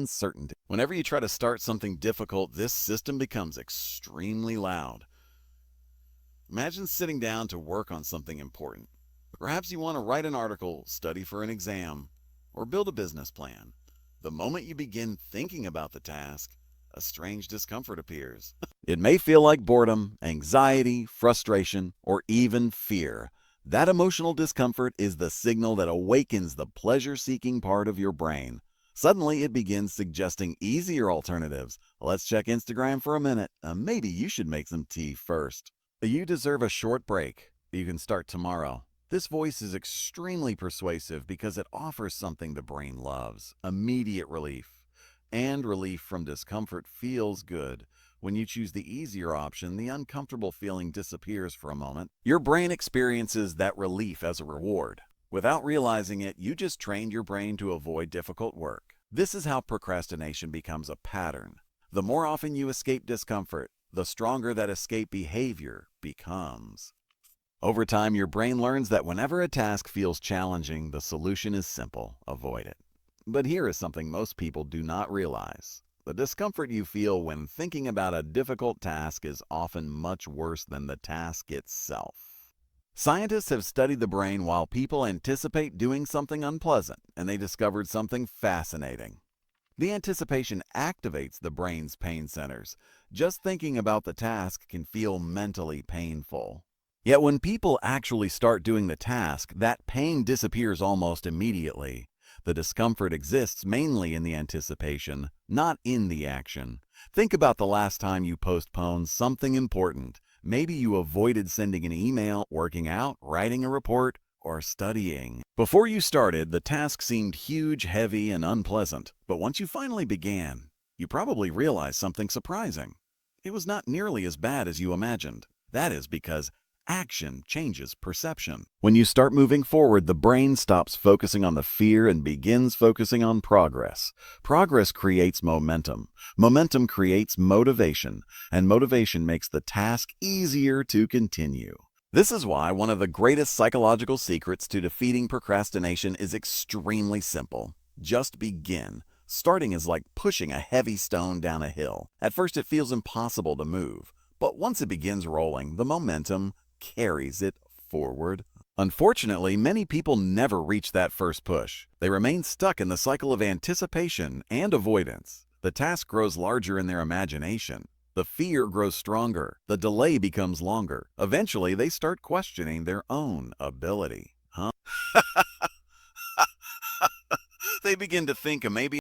uncertainty. Whenever you try to start something difficult, this system becomes extremely loud. Imagine sitting down to work on something important. Perhaps you want to write an article, study for an exam, or build a business plan. The moment you begin thinking about the task, a strange discomfort appears. It may feel like boredom, anxiety, frustration, or even fear. That emotional discomfort is the signal that awakens the pleasure-seeking part of your brain. Suddenly, it begins suggesting easier alternatives. Let's check Instagram for a minute. Maybe you should make some tea first. You deserve a short break. You can start tomorrow. This voice is extremely persuasive because it offers something the brain loves: immediate relief. And relief from discomfort feels good. When you choose the easier option, the uncomfortable feeling disappears for a moment. Your brain experiences that relief as a reward. Without realizing it, you just trained your brain to avoid difficult work. This is how procrastination becomes a pattern. The more often you escape discomfort, the stronger that escape behavior becomes. Over time, your brain learns that whenever a task feels challenging, the solution is simple: avoid it. But here is something most people do not realize. The discomfort you feel when thinking about a difficult task is often much worse than the task itself. Scientists have studied the brain while people anticipate doing something unpleasant, and they discovered something fascinating. The anticipation activates the brain's pain centers. Just thinking about the task can feel mentally painful. Yet when people actually start doing the task, that pain disappears almost immediately. The discomfort exists mainly in the anticipation, not in the action. Think about the last time you postponed something important. Maybe you avoided sending an email, working out, writing a report, or studying. Before you started, the task seemed huge, heavy, and unpleasant. But once you finally began, you probably realized something surprising. It was not nearly as bad as you imagined. That is because action changes perception. When you start moving forward, the brain stops focusing on the fear and begins focusing on progress. Progress creates momentum. Momentum creates motivation, and motivation makes the task easier to continue. This is why one of the greatest psychological secrets to defeating procrastination is extremely simple. Just begin. Starting is like pushing a heavy stone down a hill. At first, it feels impossible to move, but once it begins rolling, the momentum carries it forward. Unfortunately, many people never reach that first push. They remain stuck in the cycle of anticipation and avoidance. The task grows larger in their imagination. The fear grows stronger. The delay becomes longer. Eventually, they start questioning their own ability. They begin to think maybe